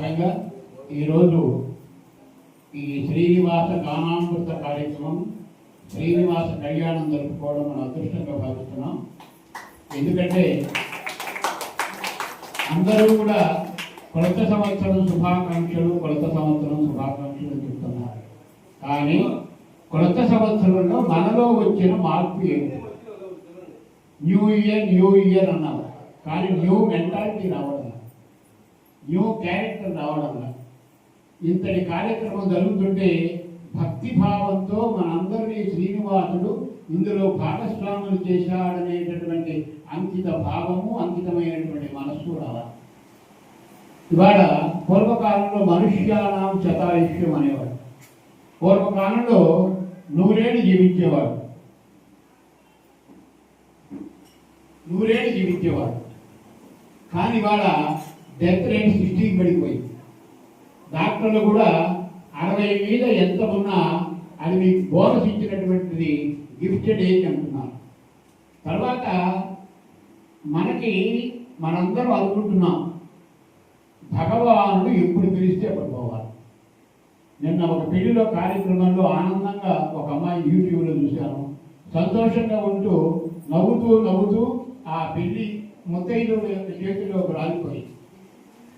భాగంగా ఈరోజు ఈ శ్రీనివాస గానామృత కార్యక్రమం శ్రీనివాస కళ్యాణం జరుపుకోవడం మన అదృష్టంగా భావిస్తున్నాం. ఎందుకంటే అందరూ కూడా కొత్త సంవత్సరం శుభాకాంక్షలు చెప్తున్నారు. కానీ కొత్త సంవత్సరంలో మనలో వచ్చిన మార్పు ఏంటి? న్యూ ఇయర్ అన్నారు, కానీ న్యూ మెంటాలిటీ రావడం, న్యూ క్యారెక్టర్ రావడం. ఇంతటి కార్యక్రమం జరుగుతుంటే భక్తి భావంతో మనందరినీ శ్రీనివాసుడు ఇందులో భాగస్వాములు చేశాడనేటటువంటి అంకిత భావము, అంకితమైనటువంటి మనస్సు రావాలి. ఇవాళ పూర్వకాలంలో మనుష్యానాం శతాయుష్యం అనేవాడు. పూర్వకాలంలో 100 ఏళ్ళు జీవించేవాడు. కానీ ఇవాళ డెత్ రేట్ 60కి పడిపోయింది. డాక్టర్లు కూడా 60 మీద ఎంత ఉన్నా అది మీకు బోనస్ ఇచ్చినటువంటిది గిఫ్టెడ్ ఏజ్ అంటున్నారు. తర్వాత మనందరం అనుకుంటున్నాం భగవానుడు ఎప్పుడు పిలిస్తే అప్పుడు పోవాలి. నిన్న ఒక పెళ్లిలో కార్యక్రమంలో ఆనందంగా ఒక అమ్మాయి యూట్యూబ్లో చూశాను. సంతోషంగా ఉంటూ నవ్వుతూ ఆ పెళ్లి ముత్తైదు చేతిలో రాలిపోయి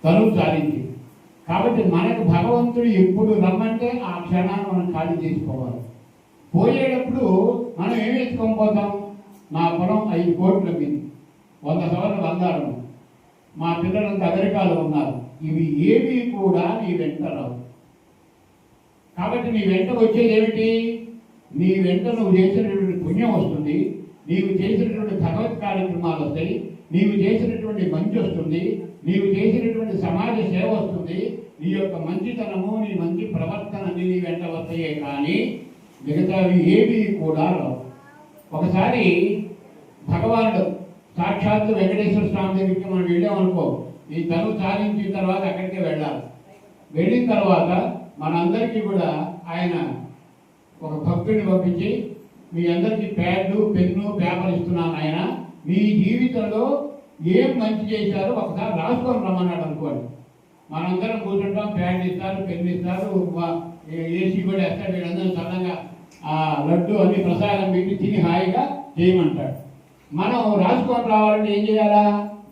తలుపు సాధించి. కాబట్టి మనకు భగవంతుడు ఎప్పుడు రమ్మంటే ఆ క్షణాన్ని మనం ఖాళీ చేసుకోవాలి. పోయేటప్పుడు మనం ఏమి ఎత్తుకొని పోతాం? నా పొలం 5 కోట్ల మీద 100 సవర్ల బంగారం, మా పిల్లలంతా అమెరికాలో ఉన్నారు, ఇవి ఏవి కూడా నీ వెంట రావు. కాబట్టి నీ వెంట వచ్చేది ఏమిటి? నీ వెంట నువ్వు చేసినటువంటి పుణ్యం వస్తుంది, నీవు చేసినటువంటి భగవత్ కార్యక్రమాలు వస్తాయి, నీవు చేసినటువంటి మంచి వస్తుంది, నీవు చేసినటువంటి సమాజ సేవ వస్తుంది, నీ యొక్క మంచితనము, నీ మంచి ప్రవర్తన నీ వెంట వస్తాయే. కానీ మిగతావి ఏవి కూడా రావు. ఒకసారి భగవానుడు సాక్షాత్తు వెంకటేశ్వర స్వామి దగ్గరికి మనం వెళ్ళామనుకో, ఈ తనువు సాధించిన తర్వాత అక్కడికే వెళ్ళాలి. వెళ్ళిన తర్వాత మనందరికీ కూడా ఆయన ఒక భక్తుడిని పంపించి, మీ అందరికీ ప్యాడ్లు, పెన్ను, పేపర్ ఇస్తున్నాను, ఆయన మీ జీవితంలో ఏం మంచి చేశారో ఒకసారి రాసుకొని రమ్మన్నాడు అనుకోండి. మనందరం కూర్చుంటాం, ప్యాడ్ ఇస్తారు, పెన్ను ఇస్తారు, ఏసీ కూడా వేస్తారు. వీళ్ళందరూ సడన్గా ఆ లడ్డు అన్ని ప్రసాదం పెట్టి తిని హాయిగా చేయమంటాడు. మనం రాసుకొని రావాలంటే ఏం చేయాలా?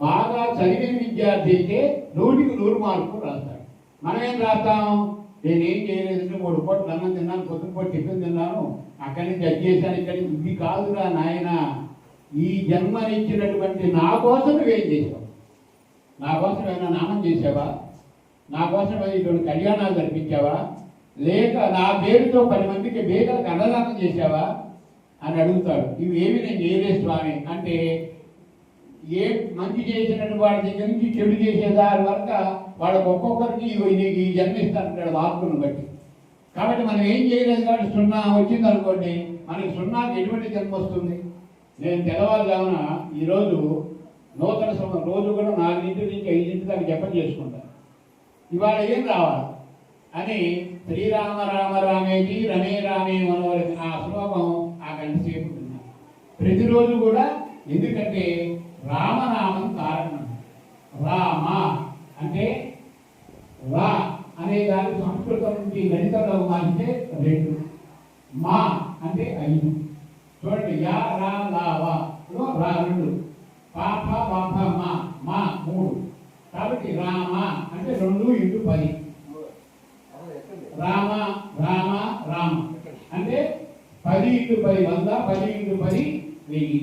బాగా చదివిన విద్యార్థి అయితే 100కి 100 మార్కులు రాస్తాడు. మనం ఏం రాస్తాం? నేనేం చేయలేదంటే 3 పూటలు అన్నం తిన్నాను, పొద్దుపూట టిఫిన్ తిన్నాను, అక్కడి నుంచి చేశాను, ఇక్కడి నుంచి. ఇది కాదురా నాయన, ఈ జన్మనిచ్చినటువంటి నా కోసం నువ్వేం చేసావు? నా కోసం ఏమైనా నామం చేసావా? నా కోసం ఇటువంటి కళ్యాణాలు జరిపించావా? లేక నా పేరుతో 10 మందికి బేదలకు అన్నదానం చేశావా అని అడుగుతాడు. ఇవి ఏమి నేను చేయలేదు స్వామి అంటే, ఏ మంచి చేసినట్టు వాడి దగ్గర నుంచి చెడు చేసేదాని వరకు వాళ్ళకి ఒక్కొక్కరికి ఈ జన్మిస్తానంటాడు మార్పులను బట్టి. కాబట్టి మనం ఏం చేయలేదు కాబట్టి 0 వచ్చింది అనుకోండి, మనకి 0కి ఎటువంటి జన్మ వస్తుంది? నేను తెల్లవారుజామున ఈరోజు నూతన సంవత్సరం రోజు కూడా 4 నుంచి 5 దాకా జపం చేసుకుంటాను. ఇవాళ ఏం రావాలి అని శ్రీరామ రామ రామేతి రమే రామే మనోరమే ఆ శ్లోకం ఆ గంట సేపు ఉంటున్నాను ప్రతిరోజు కూడా. ఎందుకంటే రామనామం కారణం. రామ అంటే రా అనే దాని సంస్కృతం నుంచి గణితంలో మారితే 2, మా అంటే 5. చూడండి, యా రా లావా రా 2, పాప పాప మా 3. కాబట్టి రామ అంటే 2 × 10. రామ రామ రామ అంటే 10 × 10 100, 10 × 10 1000.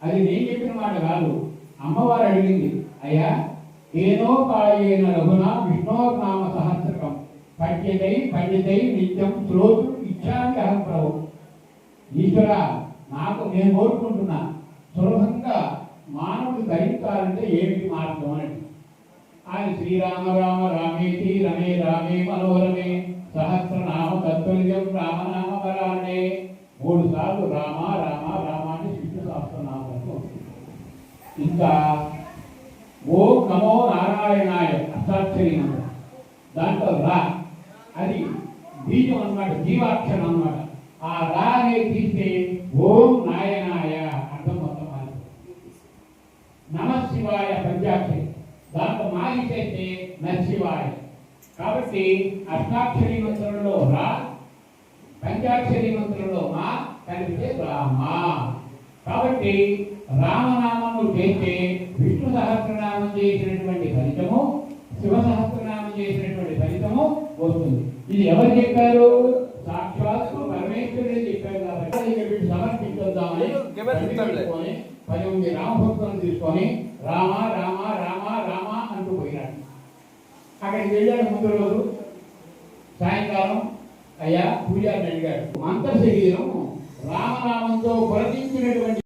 అది నేను చెప్పిన మాట కాదు, అమ్మవారు అడిగింది. అయ్యా, ఏనోపాయేన రఘునా విష్ణోర్నామ సహస్రకం పండితై నిత్యం శ్రోతు ఇచ్చామి అహం ప్రభు. ఈశ్వర, నేను కోరుకుంటున్నా, సులభంగా మానవుడు ధరించాలంటే ఏమిటి మార్గం అని. ఆయన శ్రీరామ రామ రామేతి రమే రామే మనోరమే సహస్రనామ తత్తుల్యం రామనామ వరాణే. 3 సార్లు రామ రామ రామ అంటే విష్ణు సహస్రనామంలో. ఇంకా ఓం నమో నారాయణాయ అష్టాక్షరి మంత్రం, దాంట్లో రా అది బీజం అన్నమాట, జీవాక్షరం అన్నమాట. ఆ రా అనేది తీస్తే ఓం నాయనాయ అర్థం మొత్తం మారిపోతుంది. నమ శివాయ పంచాక్షరి, దాంట్లో మారిసేస్తే నశివాయ. కాబట్టి అష్టాక్షరి మంత్రంలో రా, పంచాక్షరి మంత్రంలో మా కలిపితే రామ. కాబట్టి రామనామము చేస్తే విష్ణు సహస్రనామం చేసినటువంటి ఫలితము, శివ సహస్రనామం చేసినటువంటి ఫలితము వస్తుంది. ఇది ఎవరు చెప్పారు? సాక్షాత్తు పరమేశ్వరుడే చెప్పారు. కాబట్టి ఇక వీళ్ళు సమర్పించుద్దామని 10 రామభక్తులను తీసుకొని రామ రామ రామ రామ అంటూ పోయినాడు. అక్కడికి వెళ్ళాడు ముందు రోజు సాయంకాలం. అయ్యా పూజారిని అడిగాడు, మంత్ర శరీరం రామనామంతో పురదించినటువంటి